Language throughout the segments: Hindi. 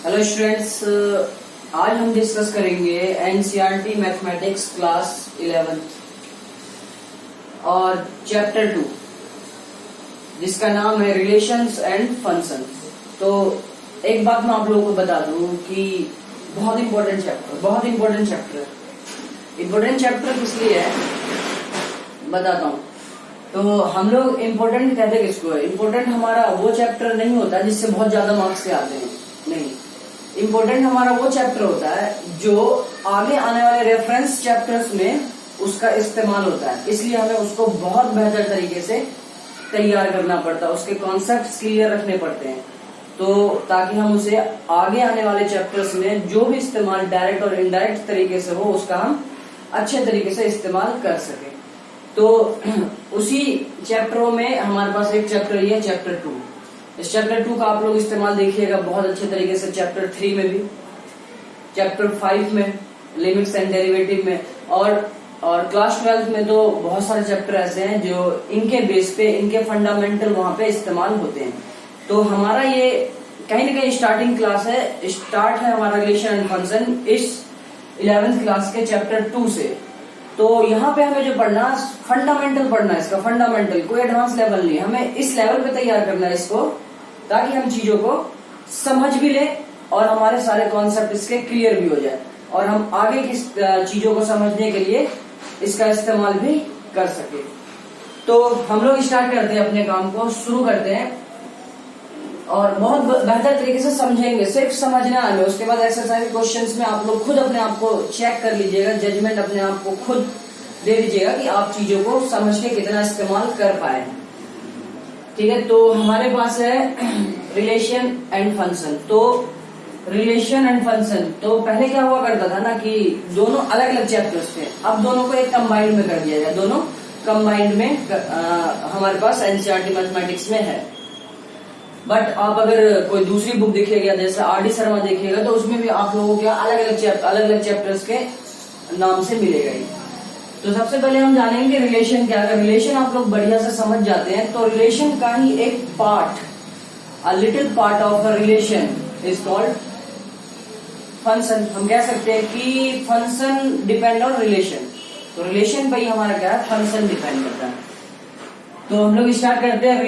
हेलो स्टूडेंट्स, आज हम डिस्कस करेंगे एनसीईआरटी मैथमेटिक्स क्लास 11 और चैप्टर 2 जिसका नाम है रिलेशंस एंड फंक्शंस। तो एक बात मैं आप लोगों को बता दूं कि बहुत इंपॉर्टेंट चैप्टर किस लिए है बताता हूं। तो हम लोग इम्पोर्टेंट कहते हैं किसको है? इम्पोर्टेंट हमारा वो चैप्टर नहीं होता जिससे बहुत ज्यादा मार्क्स के आते हैं, नहीं। इम्पोर्टेंट हमारा वो चैप्टर होता है जो आगे आने वाले रेफरेंस चैप्टर्स में उसका इस्तेमाल होता है, इसलिए हमें उसको बहुत बेहतर तरीके से तैयार करना पड़ता है, उसके कॉन्सेप्ट्स क्लियर रखने पड़ते हैं, तो ताकि हम उसे आगे आने वाले चैप्टर्स में जो भी इस्तेमाल डायरेक्ट और इनडायरेक्ट तरीके से हो उसका हम अच्छे तरीके से इस्तेमाल कर सके। तो उसी चैप्टरों में हमारे पास एक चैप्टर ये है चैप्टर 2। इस चैप्टर 2 का आप लोग इस्तेमाल देखिएगा बहुत अच्छे तरीके से, चैप्टर 3 में भी, चैप्टर 5 में लिमिट्स एंड डेरिवेटिव में, और क्लास 12 में तो बहुत सारे चैप्टर ऐसे हैं जो इनके बेस पे, इनके फंडामेंटल वहां पे इस्तेमाल होते हैं। तो हमारा ये कहीं ना कहीं स्टार्टिंग क्लास है, स्टार्ट है हमारा रिलेशन एंड फंक्शन इस 11th क्लास के चैप्टर 2 से। तो यहाँ पे हमें जो पढ़ना, फंडामेंटल पढ़ना है, इसका फंडामेंटल, कोई एडवांस लेवल नहीं, हमें इस लेवल पे तैयार करना है इसको, ताकि हम चीजों को समझ भी लें और हमारे सारे कॉन्सेप्ट इसके क्लियर भी हो जाए और हम आगे की चीजों को समझने के लिए इसका इस्तेमाल भी कर सके। तो हम लोग स्टार्ट करते हैं, अपने काम को शुरू करते हैं और बहुत बेहतर तरीके से समझेंगे, सिर्फ समझना है। उसके बाद एक्सरसाइज क्वेश्चंस में आप लोग खुद अपने आप को चेक कर लीजिएगा, जजमेंट अपने आप को खुद दे दीजिएगा कि आप चीजों को समझ के कितना इस्तेमाल कर पाए। ठीक है, तो हमारे पास है रिलेशन एंड फंक्शन। तो रिलेशन एंड फंक्शन, तो पहले क्या हुआ करता था ना कि दोनों अलग अलग चैप्टर्स थे, अब दोनों को एक कंबाइंड में कर दिया गया, दोनों कंबाइंड में हमारे पास एनसीईआरटी मैथमेटिक्स में है। बट आप अगर कोई दूसरी बुक देखिएगा, जैसे आर डी शर्मा देखिएगा, तो उसमें भी आप लोगों को अलग अलग चैप्टर्स के नाम से मिलेगा ही। तो सबसे पहले हम जानेंगे रिलेशन क्या है। रिलेशन आप लोग बढ़िया से समझ जाते हैं तो रिलेशन का ही एक part, a little part of a relation is called function. हम कह सकते हैं कि फंक्शन डिपेंड ऑन रिलेशन, तो रिलेशन पर ही हमारा क्या है, फंक्शन डिपेंड करता है। तो हम लोग स्टार्ट करते हैं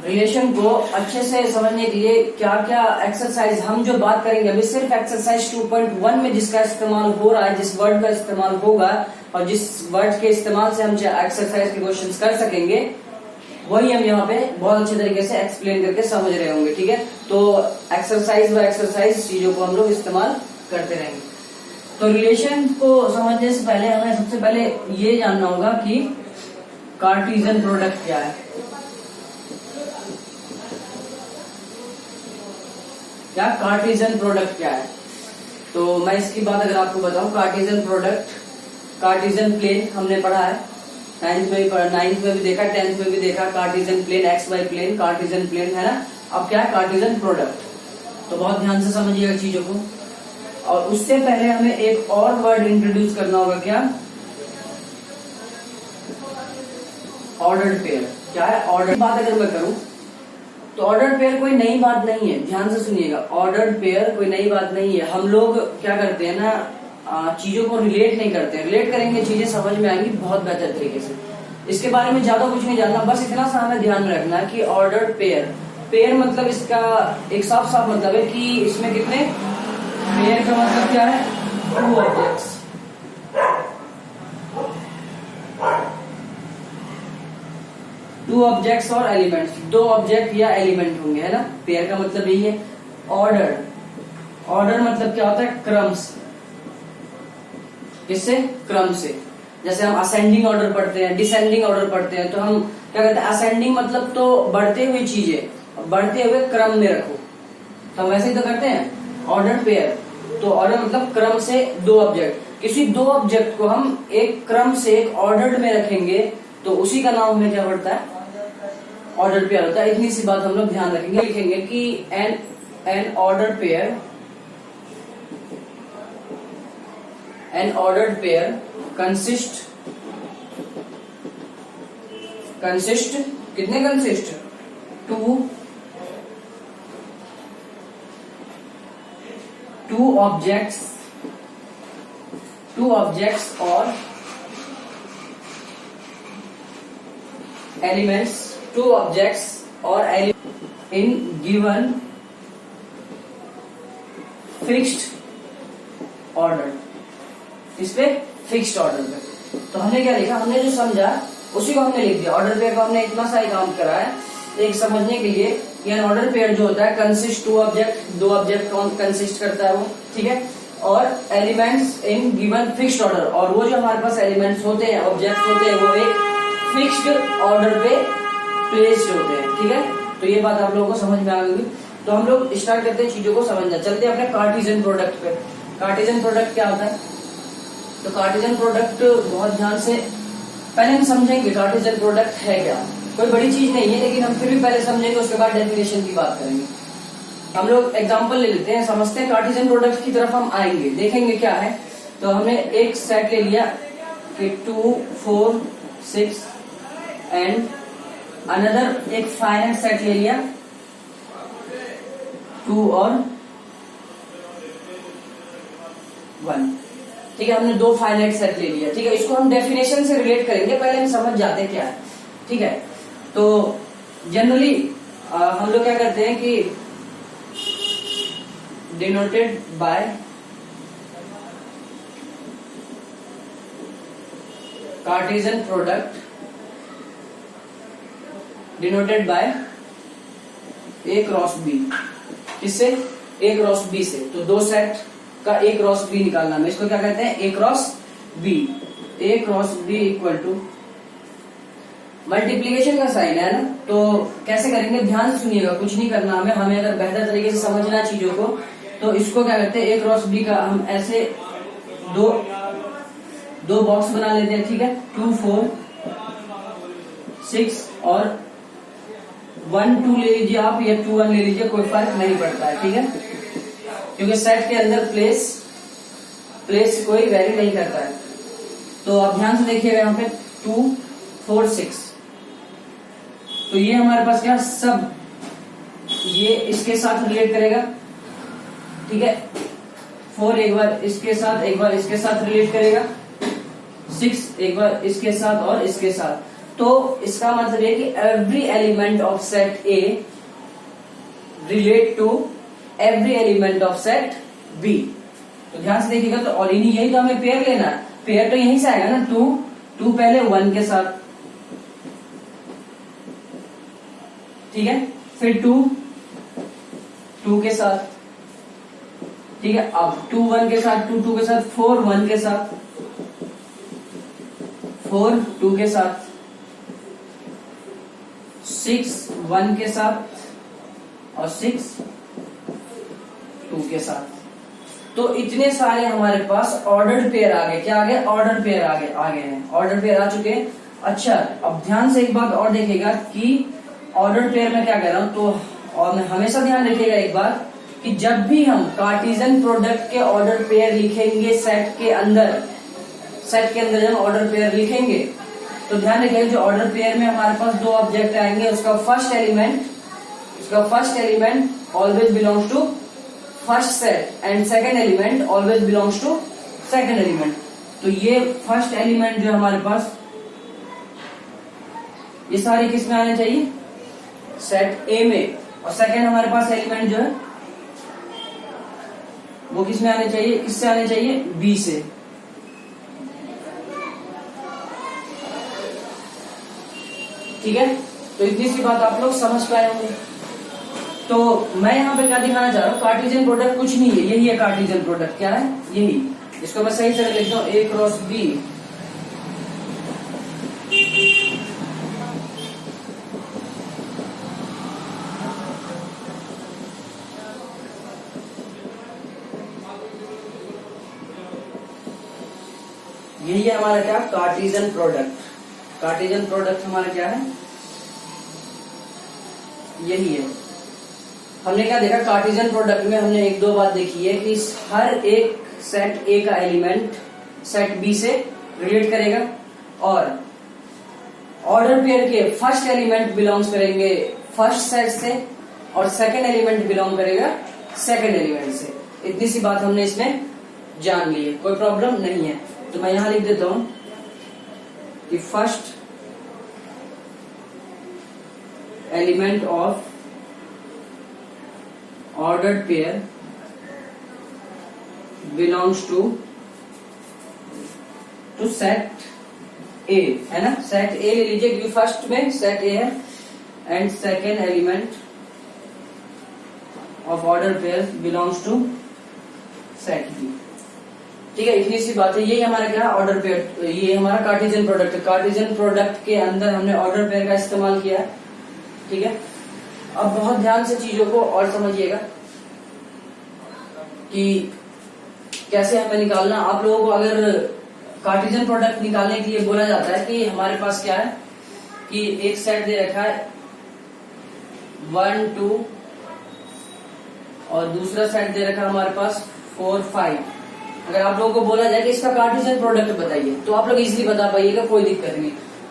रिलेशन को अच्छे से समझने के लिए क्या क्या एक्सरसाइज हम जो बात करेंगे अभी, सिर्फ एक्सरसाइज 2.1 में जिसका इस्तेमाल हो रहा है, जिस वर्ड का इस्तेमाल होगा और जिस वर्ड के इस्तेमाल से हम एक्सरसाइज के क्वेश्चंस कर सकेंगे, वही हम यहाँ पे बहुत अच्छे तरीके से एक्सप्लेन करके समझ रहे होंगे। ठीक है, तो एक्सरसाइज बाय एक्सरसाइज चीजों को हम लोग इस्तेमाल करते रहेंगे। तो रिलेशन को समझने से पहले हमें सबसे पहले ये जानना होगा कि कार्टेशियन प्रोडक्ट क्या है। क्या कार्टेशियन प्रोडक्ट क्या है? तो मैं इसकी बात अगर आपको बताऊं, कार्टेशियन प्रोडक्ट, कार्टेशियन प्लेन हमने पढ़ा है, 9th में भी देखा, 10th में भी देखा, Cartesian plane, X Y plane, Cartesian plane है ना। अब क्या है कार्टेशियन प्रोडक्ट, तो बहुत ध्यान से समझिएगा चीजों को। और उससे पहले हमें एक और वर्ड इंट्रोड्यूस करना होगा, क्या? Ordered pair. क्या है ऑर्डर? बात अगर मैं करूं तो ऑर्डर्ड पेयर कोई नई बात नहीं है, ध्यान से सुनिएगा। ऑर्डर्ड पेयर कोई नई बात नहीं है। हम लोग क्या करते हैं ना, चीजों को रिलेट नहीं करते, रिलेट करेंगे चीजें समझ में आएंगी बहुत बेहतर तरीके से। इसके बारे में ज्यादा कुछ नहीं जानना, बस इतना सा हमें ध्यान में रखना है कि ऑर्डर्ड पेयर, पेयर मतलब इसका एक साफ साफ मतलब है कि इसमें कितने, पेयर का मतलब क्या है, 2 ऑब्जेक्ट्स। टू ऑब्जेक्ट्स और एलिमेंट्स, 2 ऑब्जेक्ट या एलिमेंट होंगे, है ना। पेयर का मतलब यही है। ऑर्डर मतलब क्या होता है, क्रम से। किससे? क्रम से। जैसे हम असेंडिंग ऑर्डर पढ़ते हैं, डिसेंडिंग ऑर्डर पढ़ते हैं, तो हम क्या कहते हैं, असेंडिंग मतलब तो बढ़ते हुए चीजें बढ़ते हुए क्रम में रखो, तो हम वैसे ही तो करते हैं। ऑर्डर पेयर, तो ऑर्डर मतलब क्रम से 2 ऑब्जेक्ट, किसी 2 ऑब्जेक्ट को हम एक क्रम से एक ऑर्डर में रखेंगे तो उसी का नाम हमें क्या पड़ता है, ऑर्डर पेयर होता है। इतनी सी बात हम लोग ध्यान रखेंगे, लिखेंगे कि an order pair, an ordered pair consist कितने कंसिस्ट, 2 टू ऑब्जेक्ट्स और एलिमेंट्स, टू ऑब्जेक्ट्स और elements in given fixed order, इस पे फिक्स्ड ऑर्डर पे। तो हमने क्या लिखा, हमने जो समझा उसी को हमने लिख दिया। ऑर्डर पेयर को हमने इतना सा ही काम करा है एक समझने के लिए कि एन ऑर्डर पेयर जो होता है कंसिस्ट टू ऑब्जेक्ट, दो ऑब्जेक्ट कंसिस्ट करता है वो, ठीक है, और elements in given fixed order, और वो जो हमारे पास एलिमेंट्स होते हैं, ऑब्जेक्ट्स होते हैं, वो एक फिक्स्ड ऑर्डर पे प्लेस्ड होते हैं, ठीक है। तो ये बात आप लोगों को समझ में आ गई। तो हम लोग स्टार्ट करते हैं चीजों को समझना, चलते हैं अपने कार्टेशियन प्रोडक्ट पे। कार्टेशियन प्रोडक्ट क्या होता है? तो कार्टेशियन प्रोडक्ट बहुत ध्यान से पहले हम समझेंगे कार्टेशियन प्रोडक्ट है क्या। कोई बड़ी चीज नहीं है, लेकिन हम फिर भी पहले समझेंगे, उसके बाद डेफिनेशन की बात करेंगे। हम लोग एग्जांपल ले लेते हैं, समझते हैं, कार्टेशियन प्रोडक्ट की तरफ हम आएंगे, देखेंगे क्या है। तो हमने एक सेट ले लिया कि 2, 4, 6 एंड अनदर एक फाइनाइट सेट ले लिया 2 और 1, ठीक है। हमने दो फाइनाइट सेट ले लिया, ठीक है। इसको हम डेफिनेशन से रिलेट करेंगे, पहले हम समझ जाते हैं क्या है, ठीक है। तो जनरली हम लोग क्या करते हैं कि denoted by Cartesian product, denoted by A cross B, किससे? ए क्रॉस बी से। तो दो सेट का ए क्रॉस बी निकालना है, इसको क्या कहते हैं? A cross B. A cross B equal to multiplication का साइन है ना। तो कैसे करेंगे, ध्यान से सुनिएगा, कुछ नहीं करना हमें अगर बेहतर तरीके से समझना चीजों को, तो इसको क्या करते हैं, ए क्रॉस बी का हम ऐसे दो बॉक्स बना लेते हैं, ठीक है। 2, 4, 6 और 1, 2 ले लीजिए आप, या 2, 1 ले लीजिए, कोई फर्क नहीं पड़ता है, ठीक है, क्योंकि सेट के अंदर प्लेस कोई वैरी नहीं करता है। तो आप ध्यान से देखिएगा यहाँ पे 2, 4, 6, तो ये हमारे पास क्या, सब ये इसके साथ रिलेट करेगा, ठीक है। 4 एक बार इसके साथ, एक बार इसके साथ रिलेट करेगा, 6 एक बार इसके साथ और इसके साथ। तो इसका मतलब है कि every element of set A relate to every element of set B. तो ध्यान से देखिएगा, तो और इन्हीं यही तो हमें पेयर लेना है। पेयर तो यहीं से आएगा ना, 2 पहले 1 के साथ, ठीक है, फिर 2 के साथ, ठीक है। अब 2 1 के साथ, 2 के साथ, 4 1 के साथ, 4 2 के साथ, 6 1 के साथ और 6 2 के साथ। तो इतने सारे हमारे पास ऑर्डर्ड पेयर आ गए। क्या आ गए? ऑर्डर पेयर आ गए हैं, ऑर्डर पेयर आ चुके हैं। अच्छा, अब ध्यान से एक बात और देखिएगा कि ऑर्डर पेयर में क्या कह रहा हूं, तो और हमेशा ध्यान रखिएगा एक बात कि जब भी हम कार्टेशियन प्रोडक्ट के ऑर्डर पेयर लिखेंगे सेट के अंदर जब हम ऑर्डर पेयर लिखेंगे, तो ध्यान रखिएगा जो ऑर्डर पेयर में हमारे पास दो ऑब्जेक्ट आएंगे, उसका first element always belongs to first set and second element always belongs to second element. तो ये फर्स्ट एलिमेंट जो है हमारे पास, ये सारे किस में आने चाहिए? सेट ए में। और सेकंड हमारे पास एलिमेंट जो है वो किस में आने चाहिए? किससे आने चाहिए? बी से। ठीक है, तो इतनी सी बात आप लोग समझ पाए होंगे। तो मैं यहाँ पे क्या दिखाना चाह रहा हूँ, कार्टेशियन प्रोडक्ट कुछ नहीं है, यही है कार्टेशियन प्रोडक्ट। क्या है? यही। इसको मैं सही से लिखता हूँ, ए क्रॉस बी यही है हमारा क्या? Cartesian product. कार्टेशियन प्रोडक्ट हमारा क्या है? यही है। हमने क्या देखा कार्टेशियन प्रोडक्ट में? हमने एक दो बात देखी है कि हर एक सेट ए का एलिमेंट सेट बी से रिलेट करेगा और ऑर्डर पेयर के फर्स्ट एलिमेंट बिलोंग्स करेंगे फर्स्ट सेट से और सेकंड एलिमेंट बिलोंग करेगा सेकंड एलिमेंट से। इतनी सी बात हमने इसमें जान ली है, कोई प्रॉब्लम नहीं है। तो मैं यहां लिख देता हूं कि first element of ordered pair belongs to set A, है ना। सेट ए ले लीजिए क्योंकि फर्स्ट में सेट ए है, and second element of order pair belongs to set B. ठीक है, इतनी सी बात है। यही हमारा क्या ऑर्डर पेयर, ये हमारा कार्टेशियन प्रोडक्ट है। कार्टेशियन प्रोडक्ट के अंदर हमने ऑर्डर पेयर का इस्तेमाल किया है। ठीक है, अब बहुत ध्यान से चीजों को और समझिएगा कि कैसे हमें निकालना। आप लोगों को अगर कार्टेशियन प्रोडक्ट निकालने के लिए बोला जाता है कि हमारे पास क्या है कि एक सेट दे रखा है 1 2 और दूसरा सेट दे रखा है हमारे पास 4 5। अगर आप लोगों को बोला जाए कि इसका कार्टेशियन प्रोडक्ट बताइए तो आप लोग इजीली बता पाइएगा, कोई दिक्कत नहीं।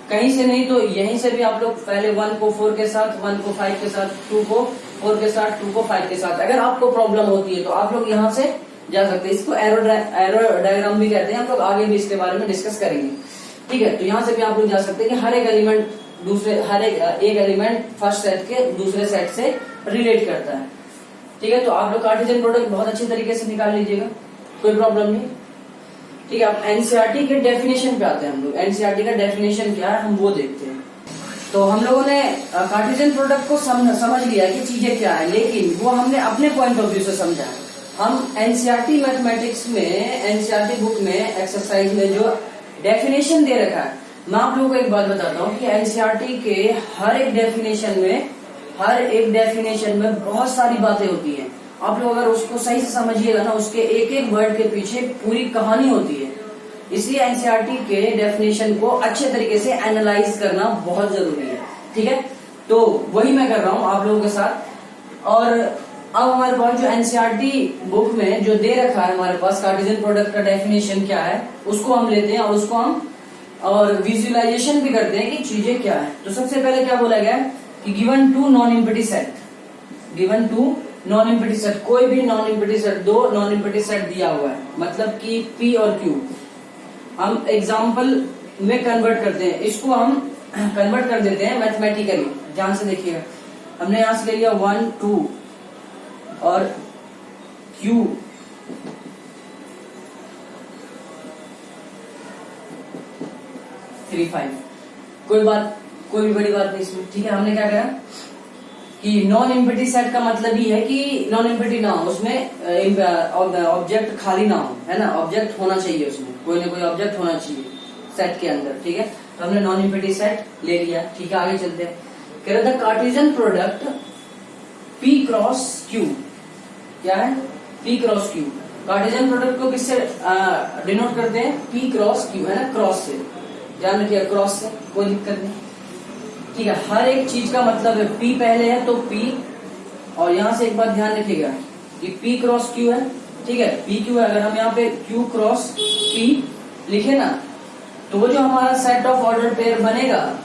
कहीं से नहीं तो यहीं से भी आप लोग पहले 1 को 4 के साथ, 1 को 5 के साथ, 2 को 4 के साथ, 2 को 5 के साथ। अगर आपको प्रॉब्लम होती है तो आप लोग यहाँ से जा सकते हैं। इसको एरो डायग्राम भी कहते हैं। हम लोग आगे भी इसके बारे में डिस्कस करेंगे। ठीक है, तो यहाँ से भी आप लोग जा सकते हैं कि हर एक एलिमेंट फर्स्ट सेट के दूसरे सेट से रिलेट करता है। ठीक है, तो आप लोग कार्टेशियन प्रोडक्ट बहुत अच्छी तरीके से निकाल लीजिएगा, कोई प्रॉब्लम नहीं। ठीक है, अब एनसीईआरटी के डेफिनेशन पे आते हैं हम लोग। एनसीईआरटी का डेफिनेशन क्या है हम वो देखते हैं। तो हम लोगों ने कार्टेशियन प्रोडक्ट को समझ लिया कि चीजें क्या है, लेकिन वो हमने अपने पॉइंट ऑफ व्यू से समझा है। हम एनसीईआरटी मैथमेटिक्स में, एनसीईआरटी बुक में एक्सरसाइज में जो डेफिनेशन दे रखा है, मैं आप लोगों को एक बात बताता हूँ कि एनसीईआरटी के हर एक डेफिनेशन में बहुत सारी बातें होती हैं। आप लोग अगर उसको सही से समझिएगा ना, उसके एक एक वर्ड के पीछे पूरी कहानी होती है। इसलिए एनसीईआरटी के डेफिनेशन को अच्छे तरीके से एनालाइज करना बहुत जरूरी है। ठीक है, तो वही मैं कर रहा हूँ आप लोगों के साथ। और अब हमारे पास जो एनसीईआरटी बुक में जो दे रखा है हमारे पास कार्टेशियन प्रोडक्ट का डेफिनेशन क्या है, उसको हम लेते हैं और उसको हम और विजुअलाइजेशन भी करते हैं कि चीजें क्या है। तो सबसे पहले क्या बोला गया कि given two non empty set, given two non empty set, कोई भी non empty set, 2 non empty set दिया हुआ है, मतलब कि P और Q हम एग्जाम्पल में कन्वर्ट करते हैं। इसको हम कन्वर्ट कर देते हैं मैथमेटिकली। ध्यान से देखिएगा, हमने यहां से ले लिया 1 2 और Q 3 5। कोई भी बड़ी बात नहीं इसमें। ठीक है, हमने क्या करा कि नॉन एम्प्टी सेट का मतलब ही है कि नॉन एम्प्टी ना हो, उसमें ऑब्जेक्ट खाली ना हो, है ना। ऑब्जेक्ट होना चाहिए, उसमें कोई ना कोई ऑब्जेक्ट होना चाहिए सेट के अंदर। ठीक है, तो हमने नॉन एम्प्टी सेट ले लिया। ठीक है, आगे चलते हैं। कह रहा था Cartesian product P cross Q, क्या है P cross Q। Cartesian product को किससे डिनोट करते हैं? P क्रॉस Q, है ना, क्रॉस से। ध्यान रखिएगा, क्रॉस से कोई दिक्कत नहीं। ठीक है, हर एक चीज का मतलब है P पहले है तो P, और यहां से एक बात ध्यान रखिएगा कि P क्रॉस Q है। ठीक है, P Q है। अगर हम यहाँ पे Q क्रॉस P लिखे ना, तो वो जो हमारा सेट ऑफ ऑर्डर पेयर बनेगा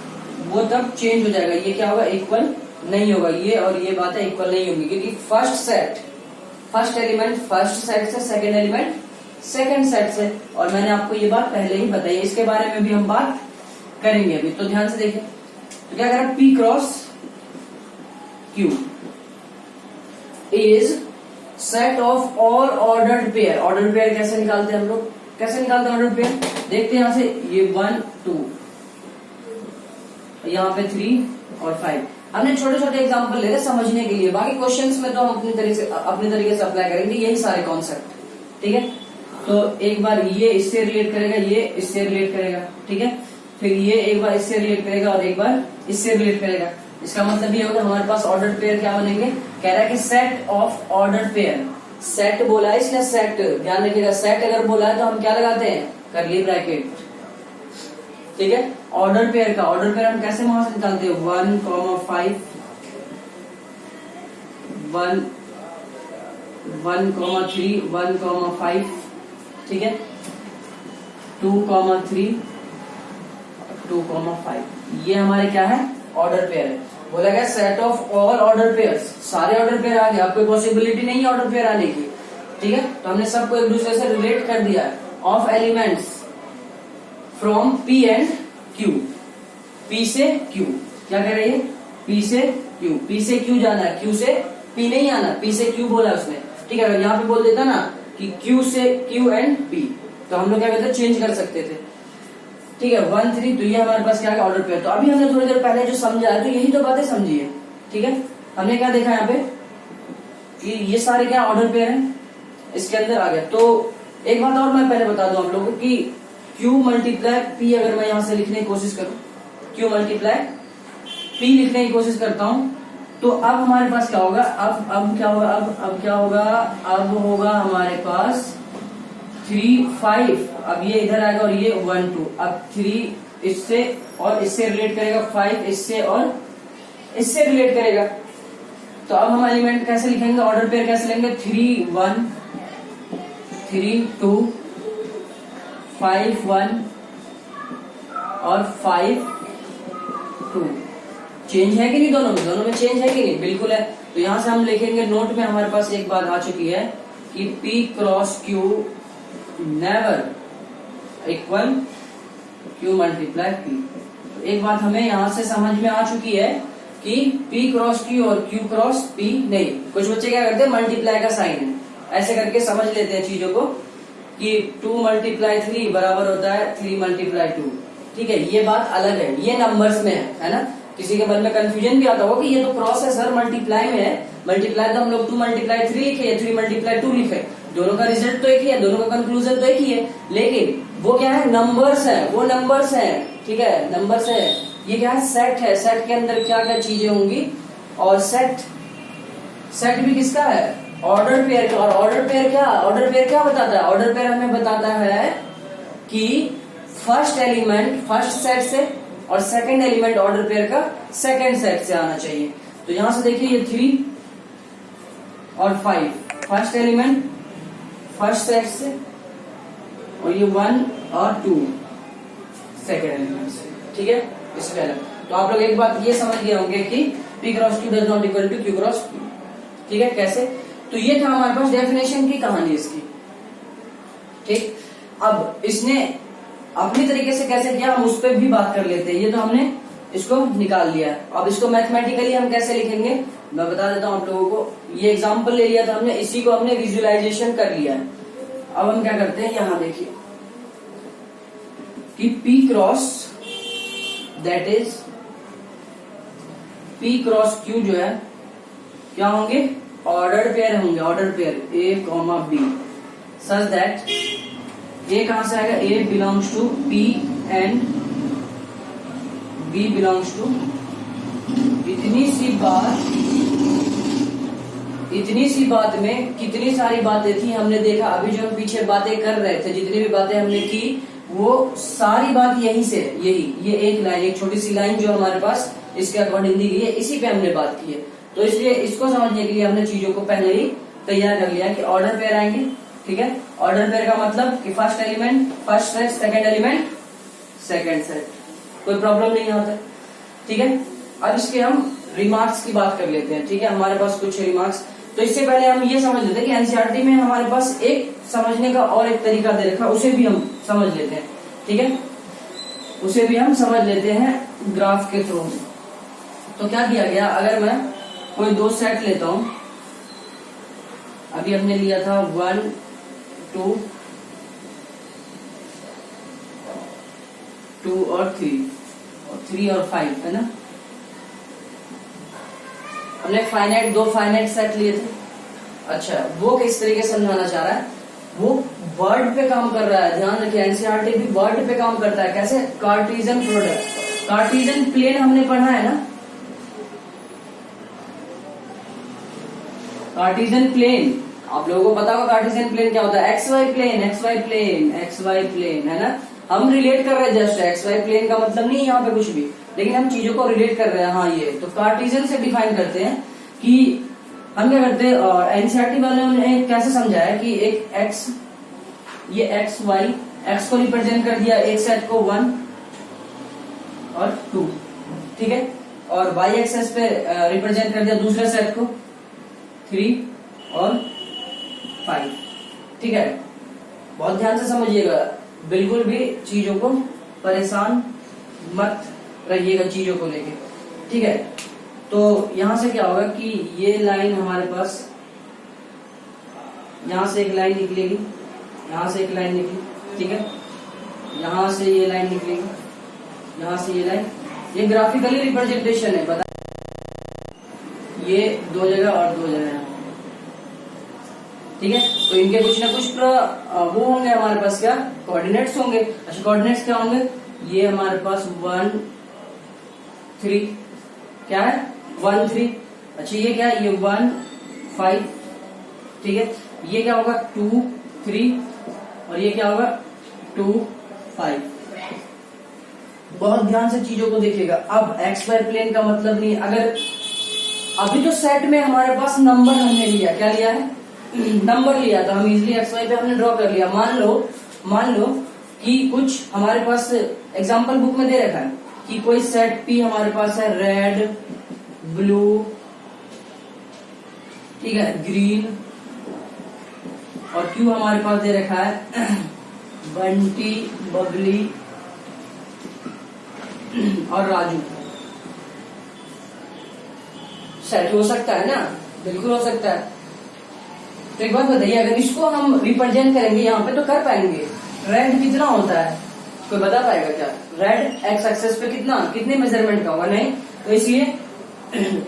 वो तब चेंज हो जाएगा। ये क्या होगा? इक्वल नहीं होगा। ये और ये बातें इक्वल नहीं होंगी, क्योंकि फर्स्ट एलिमेंट फर्स्ट सेट से, सेकेंड एलिमेंट सेकेंड सेट से। और मैंने आपको ये बात पहले ही बताई है, इसके बारे में भी हम बात करेंगे अभी। तो ध्यान से देखिए, तो क्या करें? P cross Q is set of all ordered pair. Ordered pair कैसे निकालते हैं हम लोग? कैसे निकालते हैं ऑर्डर्ड पेयर? देखते हैं यहां से, ये 1 2, यहाँ पे 3 और 5। हमने छोटे छोटे एग्जांपल ले रहे समझने के लिए, बाकी क्वेश्चंस में तो हम अपने तरीके से अप्लाई करेंगे यही सारे कॉन्सेप्ट। ठीक है, तो एक बार ये इससे रिलेट करेगा, ये इससे रिलेट करेगा। ठीक है, फिर ये एक बार इससे रिलेट करेगा और एक बार इससे रिलेट करेगा। इसका मतलब ये होगा हमारे पास ऑर्डर पेयर क्या बनेंगे? कह रहा है कि set of order pair. Set बोला है इसलिए सेट, ध्यान रखिएगा, सेट अगर बोला है तो हम क्या लगाते हैं? Curly bracket. ठीक है, ऑर्डर पेयर हम कैसे वहां से निकालते हैं? 1 5 1 3 1 5। ठीक है, 2 3 2 5। ये हमारे क्या है? ऑर्डर पेयर है। बोला गया set of all order pairs, सारे ऑर्डर पेयर आ गए। आपको पॉसिबिलिटी नहीं है ऑर्डर पेयर आने की, ठीक है, तो हमने सबको एक दूसरे से रिलेट कर दिया। Of elements from P and Q, P से क्यू, क्या कह रही है, पी से क्यू, पी से क्यू जाना है, क्यू से पी नहीं आना, पी से क्यू बोला उसने, ठीक है। अगर यहाँ पे बोल देता ना कि क्यू से क्यू एंड पी, तो हम लोग क्या कहते चेंज कर सकते थे, ठीक है। 1 3, तो ये हमारे पास क्या है, ऑर्डर पेयर। तो अभी हमने थोड़ी देर पहले जो समझा है, तो यही तो बातें समझी है, ठीक है। हमने क्या देखा यहाँ पे कि ये सारे क्या ऑर्डर पेयर हैं, इसके अंदर आ गया। तो एक बात और मैं पहले बता दूं आप लोगों को कि Q मल्टीप्लाई P अगर मैं यहां से लिखने की कोशिश करूं, Q मल्टीप्लाई P लिखने की कोशिश करता हूं, तो अब हमारे पास क्या होगा, अब क्या होगा, अब क्या होगा, अब होगा हमारे पास 3 5, अब ये इधर आएगा और ये 1 2, अब 3 इससे और इससे रिलेट करेगा, 5 इससे और इससे रिलेट करेगा। तो अब हम एलिमेंट कैसे लिखेंगे, ऑर्डर पेयर कैसे लेंगे, 3 1 3 2 5 1 और 5 2। चेंज है कि नहीं, दोनों में चेंज है कि नहीं, बिल्कुल है। तो यहां से हम लिखेंगे, नोट में हमारे पास एक बात आ चुकी है कि P cross Q never equal Q multiply P। तो एक बात हमें यहां से समझ में आ चुकी है कि P क्रॉस Q और Q क्रॉस P नहीं। कुछ बच्चे क्या करते हैं, मल्टीप्लाई का साइन है, ऐसे करके समझ लेते हैं चीजों को कि 2 मल्टीप्लाई 3 बराबर होता है 3 मल्टीप्लाई 2, ठीक है। ये बात अलग है, ये नंबर्स में है ना। किसी के मन में कंफ्यूजन भी आता होगा कि ये तो क्रॉस है सर, मल्टीप्लाई में है, मल्टीप्लाई तो हम लोग 2 मल्टीप्लाई 3 लिखे या 3 मल्टीप्लाई 2 लिखे, दोनों का रिजल्ट तो एक ही है, दोनों का कंक्लूजन तो एक ही है, लेकिन वो क्या है, नंबर्स है, वो नंबर्स है, ठीक है, नंबर्स है। ये क्या है, सेट है, सेट के अंदर क्या क्या चीजें होंगी, और सेट भी किसका है, ऑर्डर पेयर का। और ऑर्डर पेयर क्या बताता है, ऑर्डर पेयर हमें बताता है कि फर्स्ट एलिमेंट फर्स्ट सेट से और सेकंड एलिमेंट ऑर्डर पेयर का सेकंड सेट से आना चाहिए। तो यहां से देखिए ये 3 और 5 फर्स्ट एलिमेंट फर्स्ट सेट से, और ये 1 और 2 सेकंड एलिमेंट से, ठीक है। इसके अलग तो आप लोग एक बात ये समझ गए होंगे कि P cross Q does not equal to Q cross P, ठीक है। कैसे, तो ये था हमारे पास डेफिनेशन की कहानी इसकी, ठीक। अब इसने अपनी तरीके से कैसे किया, हम उस पर भी बात कर लेते हैं। ये तो हमने इसको निकाल लिया, अब इसको मैथमेटिकली हम कैसे लिखेंगे मैं बता देता हूं आप लोगों को। ये एग्जांपल ले लिया था हमने, इसी को हमने विजुअलाइजेशन कर लिया है। अब हम क्या करते हैं, यहां देखिए कि P cross that is P cross Q जो है क्या होंगे, ऑर्डर पेयर होंगे, order pair A, B such that A कहां से आएगा, A belongs to P and B belongs to. इतनी सी बात में कितनी सारी बातें थी हमने देखा। अभी जो हम पीछे बातें कर रहे थे, जितनी भी बातें हमने की, वो सारी बात यहीं से, ये एक लाइन, एक छोटी सी लाइन जो हमारे पास इसके अकॉर्डिंग दी गई है, इसी पे हमने बात की है। तो इसलिए इसको समझने के लिए हमने चीजों को पहले ही तैयार कर लिया कि ऑर्डर पेयर आएंगे, ठीक है। ऑर्डर पेयर का मतलब कि first element first set, second element second set, कोई प्रॉब्लम नहीं होता, ठीक है। अब इसके हम रिमार्क्स की बात कर लेते हैं, ठीक है। हमारे पास कुछ रिमार्क्स, तो इससे पहले हम ये समझ लेते हैं कि एनसीईआरटी में हमारे पास एक समझने का और एक तरीका दे रखा, उसे भी हम समझ लेते हैं, ठीक है। उसे भी हम समझ लेते हैं ग्राफ के थ्रू। तो क्या किया गया, अगर मैं कोई दो सेट लेता हूं, अभी हमने लिया था 1 2 2 और 3 और 5 है ना। हमने दो फाइनाइट सेट लिए थे। अच्छा, वो किस तरीके से समझाना चाह रहा है, वो वर्ड पे काम कर रहा है। ध्यान रखिए, एनसीईआरटी भी वर्ड पे काम करता है। कैसे, कार्टेशियन प्रोडक्ट, कार्टेशियन प्लेन हमने पढ़ा है ना, कार्टेशियन प्लेन आप लोगों को पता होगा। कार्टेशियन प्लेन क्या होता है, एक्स वाई प्लेन है ना। हम रिलेट कर रहे हैं जस्ट, एक्स वाई प्लेन का मतलब नहीं यहाँ पे कुछ भी, लेकिन हम चीजों को रिलेट कर रहे हैं। हाँ, ये तो कार्टेशियन से डिफाइन करते हैं कि हम क्या करते हैं। और एनसीईआरटी वालों ने कैसे समझाया कि एक एक्स, ये एक्स वाई, एक्स को रिप्रेजेंट कर दिया एक सेट को 1 और 2, ठीक है। और वाई एक्सेस पे रिप्रेजेंट कर दिया दूसरे सेट को 3 और 5, ठीक है, बहुत ध्यान से समझिएगा, बिल्कुल भी चीजों को परेशान मत रहिएगा चीजों को लेके, ठीक है। तो यहां से क्या होगा कि ये लाइन हमारे पास, यहां से एक लाइन निकलेगी, यहां से एक लाइन निकली, ठीक है, यहां से ये लाइन निकलेगी, यहां से ये लाइन, ये ग्राफिकली रिप्रेजेंटेशन है, बता, ये दो जगह और दो जगह है, ठीक है। तो इनके कुछ ना कुछ वो होंगे हमारे पास, क्या कोऑर्डिनेट्स होंगे। अच्छा, कोऑर्डिनेट्स क्या होंगे, ये हमारे पास 1 3, क्या है 1 3, अच्छा ये क्या है, ये 1 5, ठीक है, ये क्या होगा 2 3, और ये क्या होगा 2 5। बहुत ध्यान से चीजों को देखिएगा। अब एक्स वाई प्लेन का मतलब नहीं, अगर अभी तो सेट में हमारे पास नंबर हमने लिया, क्या लिया है, नंबर लिया, तो हम इजिली एक्स वाई पे हमने ड्रॉ कर लिया। मान लो कि कुछ हमारे पास एग्जांपल बुक में दे रखा है कि कोई सेट पी हमारे पास है, रेड ब्लू, ठीक है, ग्रीन, और क्यू हमारे पास दे रखा है बंटी, बबली और राजू। सेट हो सकता है ना, बिल्कुल हो सकता है। तो एक बात बताइए, अगर इसको हम रिप्रेजेंट करेंगे यहाँ पे तो कर पाएंगे? रेड कितना होता है, कोई बता पाएगा क्या? रेड एक्स एक्सेस पे कितने मेजरमेंट का होगा? नहीं, तो इसलिए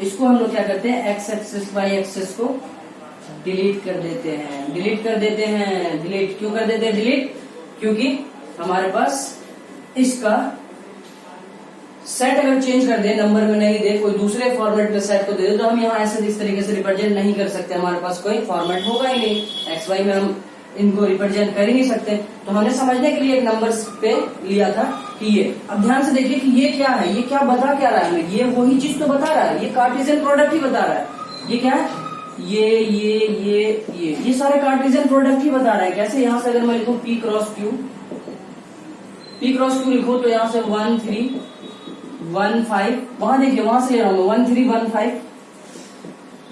इसको हम लोग क्या करते हैं, एक्स एक्सेस वाई एक्सेस को डिलीट कर देते हैं, डिलीट क्यों कर देते हैं डिलीट? क्योंकि हमारे पास इसका सेट अगर चेंज कर दे, नंबर में नहीं दे, कोई दूसरे फॉर्मेट में सेट को दे दे, तो हम यहाँ ऐसे इस तरीके से रिप्रेजेंट नहीं कर सकते, हमारे पास कोई फॉर्मेट होगा ही नहीं, एक्स वाई में हम इनको रिप्रेजेंट कर ही नहीं सकते। तो हमने समझने के लिए एक नंबर्स पे लिया था कि ये, अब ध्यान से देखिए कि ये क्या है, ये क्या बता क्या रहा है हमें, ये वही चीज तो बता रहा है, ये कार्टेशियन प्रोडक्ट ही बता रहा है। ये क्या है, ये सारे कार्टेशियन प्रोडक्ट ही बता रहा है। कैसे, यहाँ से अगर मैं लिखूं P क्रॉस Q लिखूं तो यहाँ से 1 3 1 5, वहां देखिए, वहां से ले रहा हूं 1 3 1 5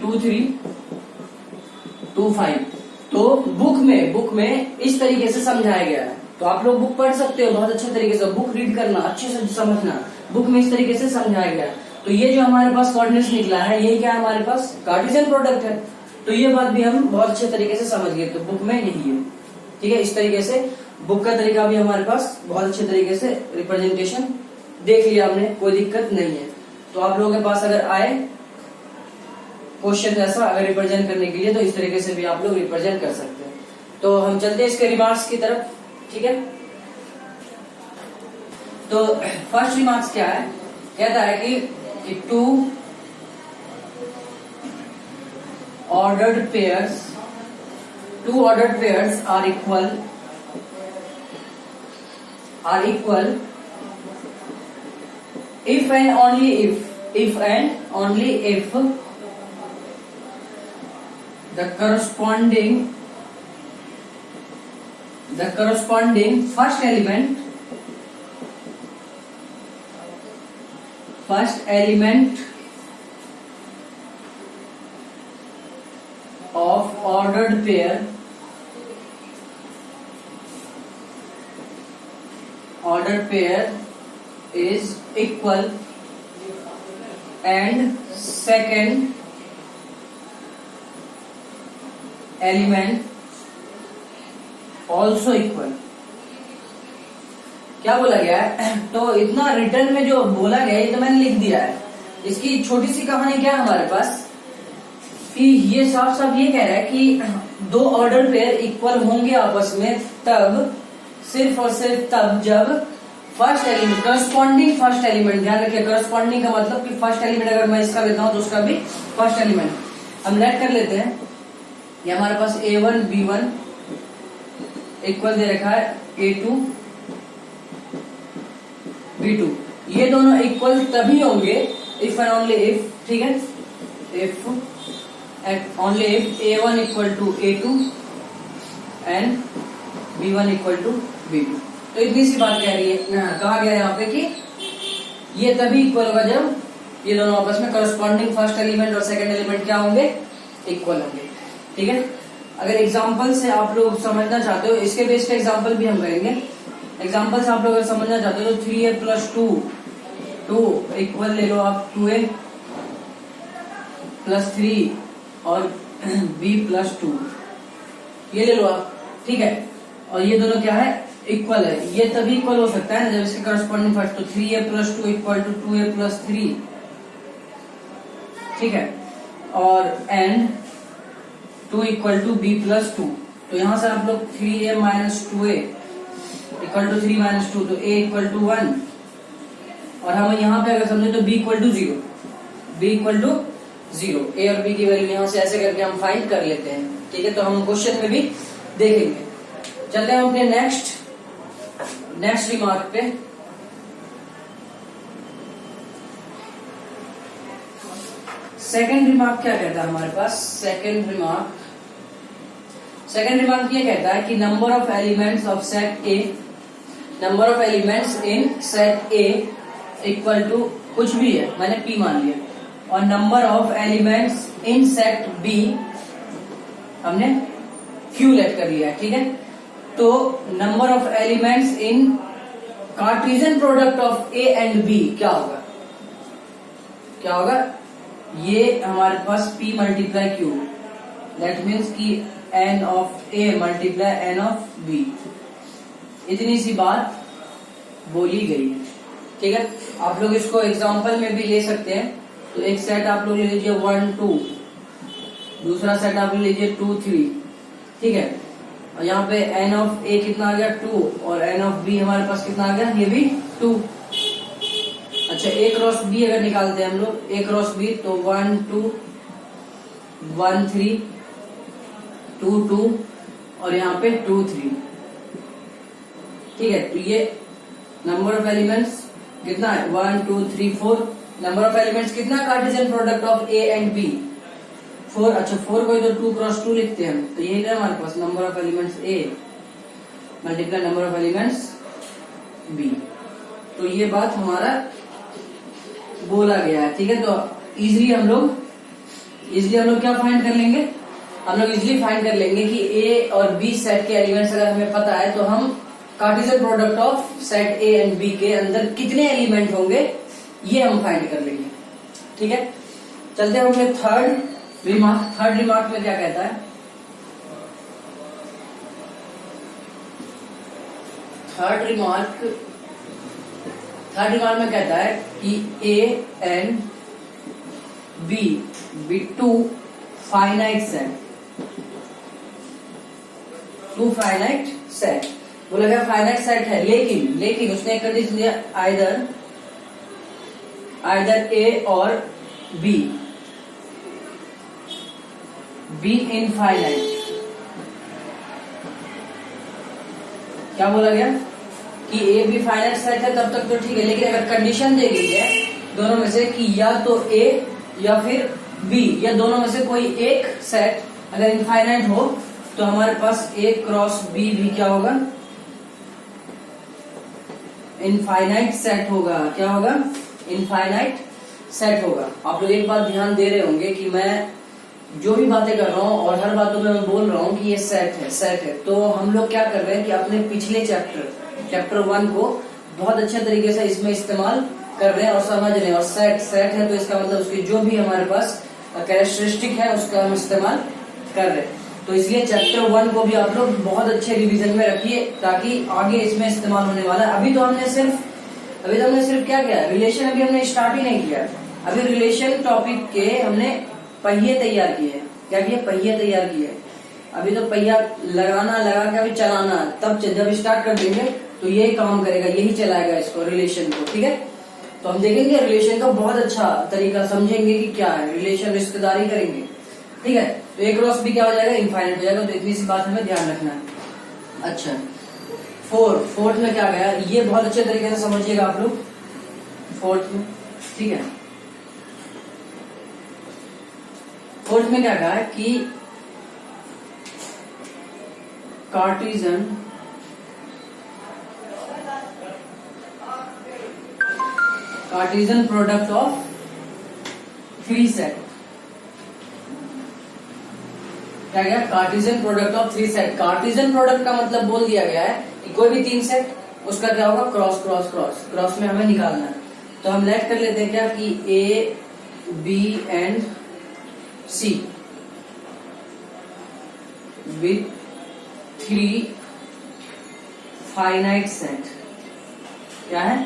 2 3 2 5। तो बुक में इस तरीके से समझाया गया है, तो आप लोग बुक पढ़ सकते हो बहुत अच्छे तरीके से, बुक रीड करना, अच्छे से समझना, बुक में इस तरीके से समझाया गया है। तो ये जो हमारे पास कोऑर्डिनेट्स निकला है, ये क्या है, हमारे पास कार्टेशियन प्रोडक्ट है। तो ये बात भी हम बहुत अच्छे तरीके से समझ गए, तो बुक में यही है, ठीक है। इस तरीके से बुक का तरीका भी हमारे पास बहुत अच्छे तरीके से रिप्रेजेंटेशन देख लिया हमने, कोई दिक्कत नहीं है। तो आप लोगों के पास अगर आए क्वेश्चन ऐसा अगर रिप्रेजेंट करने के लिए, तो इस तरीके से भी आप लोग रिप्रेजेंट कर सकते हैं। तो हम चलते हैं इसके रिमार्क्स की तरफ, ठीक है। तो फर्स्ट रिमार्क्स क्या है, कहता है कि 2 ordered pairs are equal if and only if the corresponding first element of ordered pair is equal and second element also equal। क्या बोला गया है? तो इतना रिटर्न में जो बोला गया है ये तो मैंने लिख दिया है। इसकी छोटी सी कहानी क्या है हमारे पास कि ये साफ साफ ये कह रहा है कि दो ऑर्डर पेयर इक्वल होंगे आपस में तब, सिर्फ और सिर्फ तब जब first element, corresponding first element, ध्यान रखिए करस्पॉन्डिंग का मतलब कि फर्स्ट एलिमेंट अगर मैं इसका लेता हूं तो उसका भी फर्स्ट एलिमेंट हम लेट कर लेते हैं। ये हमारे पास A1 B1 इक्वल दे रखा है A2 B2, ये दोनों इक्वल तभी होंगे इफ एंड ओनली इफ, ठीक है, if only if A1 equal to A2 and B1 equal to B2। तो इतनी सी बात कह रही है, कहा गया है यहाँ पे कि ये तभी इक्वल होगा जब ये दोनों आपस में करस्पॉन्डिंग फर्स्ट एलिमेंट और सेकंड एलिमेंट क्या होंगे, इक्वल होंगे, ठीक है। अगर एग्जाम्पल से आप लोग समझना चाहते हो, इसके बेस पे एग्जाम्पल भी हम करेंगे। एग्जाम्पल से आप लोग अगर समझना चाहते हो तो 3a प्लस 2 इक्वल ले लो आप 2a प्लस 3 और b प्लस 2 ये ले लो आप, ठीक है। और ये दोनों क्या है, इक्वल है। ये तभी इक्वल हो सकता है ना जब इसके करस्पॉन्डिंग फर्स्ट, तो 3a plus 2 equal to 2a plus 3, ठीक है। और and 2 equal to b plus 2, तो यहां से आप लोग 3a minus 2a equal to 3 minus 2, तो a इक्वल टू 1। और हम यहाँ पे अगर समझे तो b equal to 0, b equal to 0, a और b की वैल्यू यहाँ से ऐसे करके हम फाइंड कर लेते हैं, ठीक है। तो हम क्वेश्चन में भी देखेंगे। चलते हैं अपने नेक्स्ट रिमार्क पे। सेकंड रिमार्क क्या कहता है हमारे पास, सेकंड रिमार्क ये कहता है कि number of elements of set A, number of elements in set A equal to कुछ भी है, मैंने p मान लिया, और number of elements in set B हमने q लेट कर लिया, ठीक है। तो number of elements in Cartesian product of A and B क्या होगा, ये हमारे पास p multiply q, that means कि n of a multiply n of b, इतनी सी बात बोली गई है, ठीक है। आप लोग इसको एग्जांपल में भी ले सकते हैं। तो एक सेट आप लोग ले लीजिए 1 2, दूसरा सेट आप ले लीजिए 2 3, ठीक है। और यहाँ पे n ऑफ a कितना आ गया 2, और n ऑफ b हमारे पास कितना आ गया, ये भी 2। अच्छा, a क्रॉस b अगर निकालते हैं हम लोग, a क्रॉस b, तो 1 2 1 3 2 2 और यहाँ पे 2 3, ठीक है। तो ये नंबर ऑफ एलिमेंट्स कितना है 1 2 3 4, नंबर ऑफ एलिमेंट्स कितना, Cartesian product of A and B 4। अच्छा, 4 को तो 2 क्रॉस 2 लिखते हैं हम, तो ये है हमारे पास number of elements A multiply number of elements B. तो ये बात हमारा बोला गया है, ठीक है। तो इजिली हम लोग क्या फाइंड कर लेंगे, हम लोग इजिली फाइंड कर लेंगे कि ए और बी सेट के एलिमेंट्स अगर हमें पता है तो हम Cartesian product of set A and B के अंदर कितने एलिमेंट होंगे ये हम फाइंड कर लेंगे, ठीक है। चलते हैं अपने थर्ड रिमार्क में क्या कहता है। थर्ड रिमार्क में कहता है कि A and B two finite set, बोला गया फाइनाइट सेट है, लेकिन उसने एक कंडीशन दिया, आइदर ए और बी इनफाइनाइट। क्या बोला गया कि ए बी फाइनाइट सेट है, तब तक तो ठीक है, लेकिन अगर कंडीशन दे गई है दोनों में से कि या तो ए या फिर बी, या दोनों में से कोई एक सेट अगर इनफाइनाइट हो तो हमारे पास ए क्रॉस बी भी क्या होगा, इनफाइनाइट सेट होगा। क्या होगा, इनफाइनाइट सेट होगा। आप लोग एक बात ध्यान दे रहे होंगे कि मैं जो भी बातें कर रहा हूँ और हर बातों में मैं बोल रहा हूँ कि ये सेट है। तो हम लोग क्या कर रहे हैं कि अपने पिछले चैप्टर 1 को बहुत अच्छे तरीके से इसमें इस्तेमाल कर रहे हैं और समझ रहे हैं। और सेट है तो इसका मतलब उसकी जो भी हमारे पास कैरेक्टरिस्टिक है उसका हम इस्तेमाल कर रहे हैं। तो इसलिए चैप्टर 1 को भी आप लोग बहुत अच्छे रिवीजन में रखिए ताकि आगे इसमें इस्तेमाल होने वाला है। अभी तो हमने सिर्फ क्या किया, रिलेशन अभी हमने स्टार्ट ही नहीं किया। अभी रिलेशन टॉपिक के हमने पहिए तैयार किए। क्या किए, पहिए तैयार किए। अभी तो पहिया लगा के अभी चलाना, तब जब स्टार्ट कर देंगे तो यही काम करेगा, यही चलाएगा इसको, रिलेशन को, ठीक है। तो हम देखेंगे रिलेशन का बहुत अच्छा तरीका, समझेंगे कि क्या है रिलेशन, रिश्तेदारी करेंगे, ठीक है। तो ए क्रॉस बी क्या हो जाएगा, इनफाइनाइट हो जाएगा। तो इतनी सी बात हमें ध्यान रखना है। अच्छा, फोर्थ में क्या गया, ये बहुत अच्छे तरीके से समझिएगा आप लोग फोर्थ में, ठीक है। फोर्थ में क्या कहा है कि कार्टेशियन प्रोडक्ट ऑफ 3 सेट। क्या गया, Cartesian product of 3 set. Cartesian product का मतलब बोल दिया गया है कि कोई भी 3 सेट, उसका क्या होगा, क्रॉस क्रॉस क्रॉस, क्रॉस में हमें निकालना है। तो हम लेट कर लेते हैं क्या कि A B and C with 3 finite set. क्या है,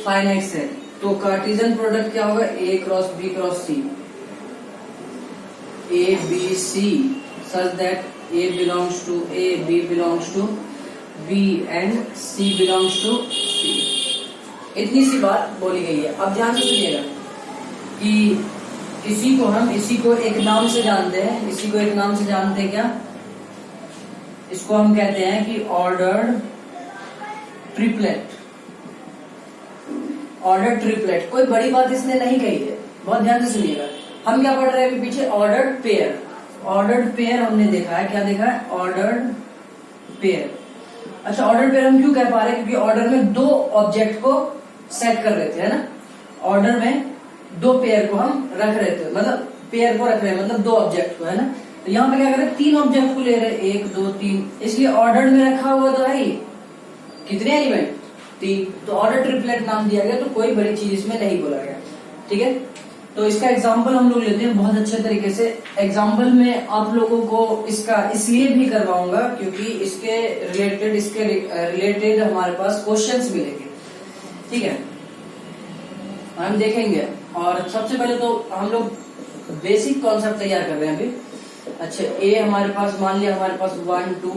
फाइनाइट सेट। तो कार्टेशियन प्रोडक्ट क्या होगा, A cross C, A B C such that A belongs to A, B belongs to B and C belongs to C। इतनी सी बात बोली गई है। अब ध्यान से सुनिएगा कि इसी को एक नाम से जानते हैं, इसी को एक नाम से जानते हैं क्या, इसको हम कहते हैं कि ऑर्डर्ड ट्रिपलेट। ऑर्डर्ड ट्रिपलेट, कोई बड़ी बात इसने नहीं कही है, बहुत ध्यान से सुनिएगा। हम क्या पढ़ रहे हैं अभी पीछे, ऑर्डर्ड पेयर। ऑर्डर्ड पेयर हमने देखा है, क्या देखा है, ऑर्डर्ड पेयर। अच्छा, ऑर्डर्ड पेयर हम क्यों कह पा रहे हैं, क्योंकि ऑर्डर में 2 ऑब्जेक्ट को सेट कर रहे थे, है ना। ऑर्डर में 2 पेयर को हम रख रहे थे, मतलब पेयर को रख रहे हैं, मतलब 2 ऑब्जेक्ट को, है ना। तो यहाँ पे क्या कर रहे हैं, 3 ऑब्जेक्ट को ले रहे हैं, 1 2 3, इसलिए ऑर्डर में रखा हुआ तो है। कितने एलिमेंट, 3। तो ऑर्डर ट्रिपलेट नाम दिया गया, तो कोई बड़ी चीज इसमें नहीं बोला गया, ठीक है। तो इसका एग्जाम्पल हम लोग लेते हैं बहुत अच्छे तरीके से। एग्जाम्पल में आप लोगों को इसका इसलिए भी करवाऊंगा क्योंकि इसके रिलेटेड हमारे पास क्वेश्चंस मिलेंगे, ठीक है, हम देखेंगे। और सबसे पहले तो हम लोग बेसिक कॉन्सेप्ट तैयार कर रहे हैं अभी। अच्छा, ए हमारे पास, मान लिया हमारे पास 1 2,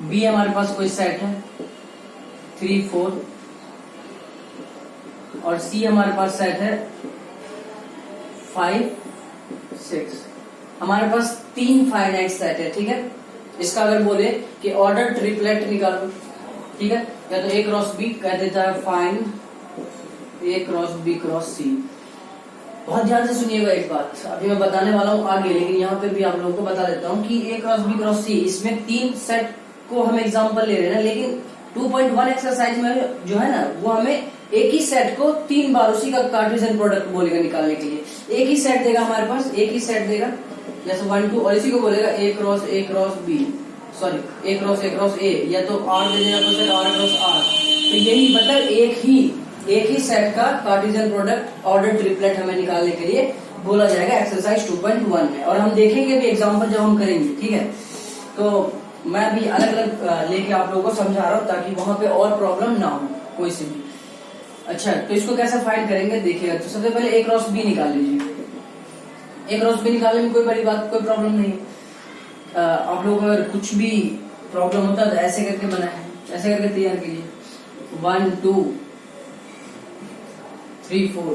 बी हमारे पास कोई सेट है 3 4, और सी हमारे पास सेट है 5 6। हमारे पास 3 फाइनाइट सेट है, ठीक है। इसका अगर बोले कि ऑर्डर ट्रिपलेट निकालो, ठीक है, या तो ए क्रॉस बी कह देता है, फाइंड ए क्रॉस बी क्रॉस सी। बहुत ध्यान से सुनिएगा एक बात, अभी मैं बताने वाला हूँ आगे, लेकिन यहाँ पे भी आप लोगों को बता देता हूँ कि ए क्रॉस बी क्रॉस सी, इसमें 3 सेट को हम एग्जाम्पल ले रहे हैं, लेकिन 2.1 एक्सरसाइज में जो है ना, वो हमें एक ही सेट को 3 बार उसी का कार्टेशियन प्रोडक्ट बोलेगा निकालने के लिए। एक ही सेट देगा हमारे पास, एक ही सेट देगा, जैसे 1 2, और इसी को बोलेगा A cross B, sorry A cross A, या तो आर दे देगा तो सेट आर क्रॉस आर। तो यही मतलब एक ही सेट का कार्टेशियन प्रोडक्ट ऑर्डर ट्रिपलेट हमें निकालने के लिए बोला जाएगा एक्सरसाइज 2.1 में। और हम देखेंगे भी एग्जाम्पल जब हम करेंगे, ठीक है। तो मैं भी अलग अलग लेके आप लोगों को समझा रहा हूँ ताकि वहां पे और प्रॉब्लम ना हो कोई से भी। अच्छा, तो इसको कैसे फाइंड करेंगे देखिएगा। तो सबसे पहले ए क्रॉस बी निकाल लीजिए। ए क्रॉस बी निकालने में कोई बड़ी बात, कोई प्रॉब्लम नहीं। आप लोग अगर कुछ भी प्रॉब्लम होता है तो ऐसे करके बनाए, ऐसे करके तैयार कीजिए, 1 2 3 4,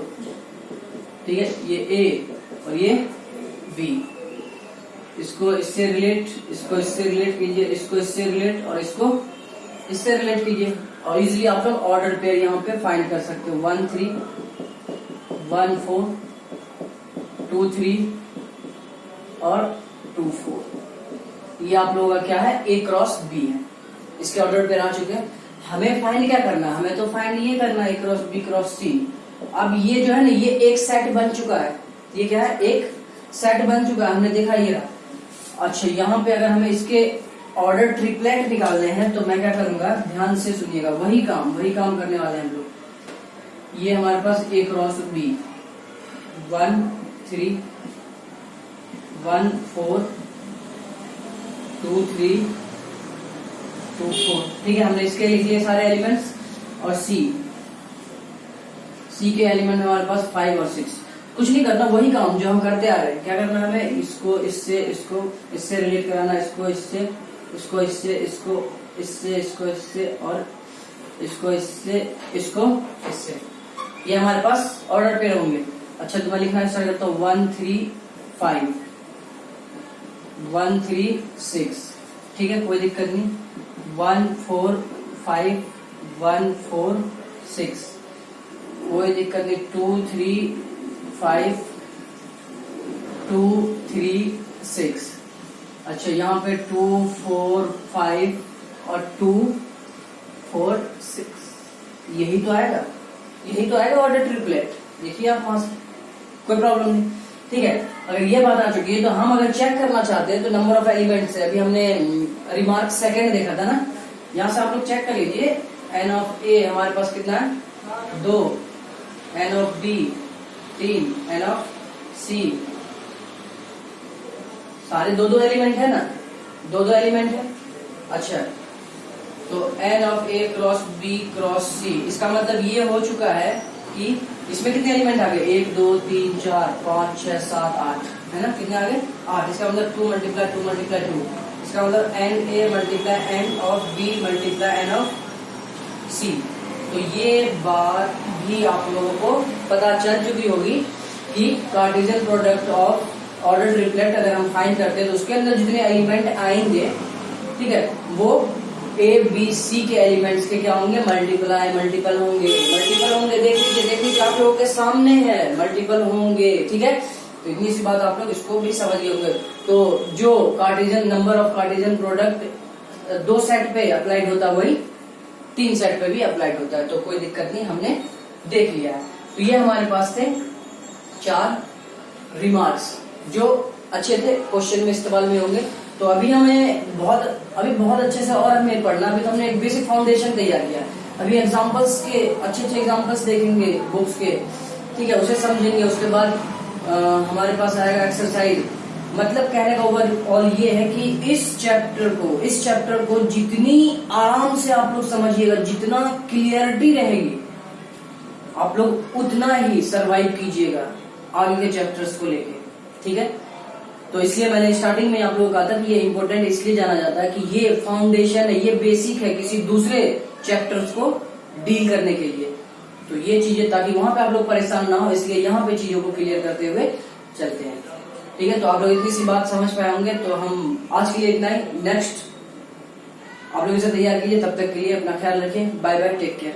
ठीक है। ये ए और ये बी, इसको इससे रिलेट, इसको इससे रिलेट कीजिए, इसको इससे रिलेट, और इसको इससे रिलेट कीजिए, और इजिली आप लोग ऑर्डर पेयर यहाँ पे फाइंड कर सकते हो। 1 3 1 4 2 3 और 2 4। ये आप लोगों का क्या है, ए क्रॉस बी है। इसके ऑर्डर पेयर आ चुके हैं। हमें फाइंड क्या करना है, हमें तो फाइंड ये करना है ए क्रॉस बी क्रॉस सी। अब ये जो है ना, ये एक सेट बन चुका है, ये क्या है, एक सेट बन चुका है, हमने देखा ये रहा। अच्छा, यहाँ पे अगर हमें इसके ऑर्डर ट्रिपलेट निकालने हैं तो मैं क्या करूंगा, ध्यान से सुनिएगा, वही काम करने वाले हैं हम लोग। ये हमारे पास ए क्रॉस बी 1 3 1 4 2 3 2 4, ठीक है। हमने इसके लिख लिए सारे एलिमेंट्स। और सी के एलिमेंट हमारे पास 5 और 6। कुछ नहीं करना, वही काम जो हम करते आ रहे हैं। क्या करना है हमें, इसको इससे, इसको इससे रिलेट कराना, इसको इससे, इसको इससे, इसको इससे, इसको इससे, और इसको इससे, इसको इससे। ये हमारे पास ऑर्डर पेयर होंगे। अच्छा, तो मैं लिखना स्टार्ट करता हूँ 1 3 5 1 3 6, ठीक है, कोई दिक्कत नहीं। 1 4 5 1 4 6, कोई दिक्कत नहीं। 2 3 5 2 3 6। अच्छा, यहाँ पे 2 4 5 और 2 4 6, यही तो आएगा ऑर्डर ट्रिपलेट। देखिए आप वहां से, कोई प्रॉब्लम नहीं, ठीक है। अगर ये बात आ चुकी है तो हम अगर चेक करना चाहते हैं तो नंबर ऑफ एलिमेंट्स है, अभी हमने रिमार्क सेकंड देखा था ना, यहाँ से आप लोग चेक कर लीजिए। एन ऑफ ए हमारे पास कितना है 2, N of B 3, N of C सारे 2-2 एलिमेंट है ना, 2-2 एलिमेंट है। अच्छा तो N of A cross B cross C, इसका मतलब ये हो चुका है कि इसमें कितने एलिमेंट आ गए 1 2 3 4 5 6 7 8 है ना, कितने आ गए 8। इसका मतलब 2 मल्टीप्लाई 2 मल्टीप्लाई 2, इसका मतलब N A multiply N of B multiply N of C. तो ये बात भी आप लोगों को पता चल चुकी होगी कि Cartesian product of order triplet अगर हम फाइंड करते हैं तो उसके अंदर जितने एलिमेंट आएंगे, ठीक है, वो ए बी सी के एलिमेंट्स के क्या होंगे मल्टीपल होंगे। देख लीजिए आप लोगों के सामने है, मल्टीपल होंगे, ठीक है। तो इतनी सी बात आप लोग इसको भी समझ गए होंगे। तो जो Cartesian number of Cartesian product 2 set पे अप्लाइड होता है वही 3 सेट पे भी अप्लाइड होता है, तो कोई दिक्कत नहीं, हमने देख लिया है। तो ये हमारे पास थे 4 रिमार्क्स जो अच्छे थे, क्वेश्चन में इस्तेमाल में होंगे। तो अभी हमें बहुत अच्छे से और हमें पढ़ना, अभी तो हमने एक बेसिक फाउंडेशन तैयार किया। अभी एग्जांपल्स के अच्छे एग्जांपल्स देखेंगे बुक्स के, ठीक है, उसे समझेंगे। उसके बाद हमारे पास आएगा एक्सरसाइज। मतलब कहने का ओवरऑल ये है कि इस चैप्टर को जितनी आराम से आप लोग समझिएगा, जितना क्लियरिटी रहेगी, आप लोग उतना ही सरवाइव कीजिएगा आगे के चैप्टर्स को लेके, ठीक है। तो इसलिए मैंने स्टार्टिंग में आप लोगों को कहा था कि ये इंपॉर्टेंट इसलिए जाना जाता है कि ये फाउंडेशन है, ये बेसिक है किसी दूसरे चैप्टर्स को डील करने के लिए। तो ये चीजें ताकि वहां पे आप लोग परेशान ना हो, इसलिए यहाँ पे चीजों को क्लियर करते हुए चलते हैं, ठीक है। तो आप लोग इतनी सी बात समझ पाए होंगे। तो हम आज के लिए इतना ही, नेक्स्ट आप लोग इसे तैयार कीजिए। तब तक के लिए अपना ख्याल रखें। Bye bye, take care.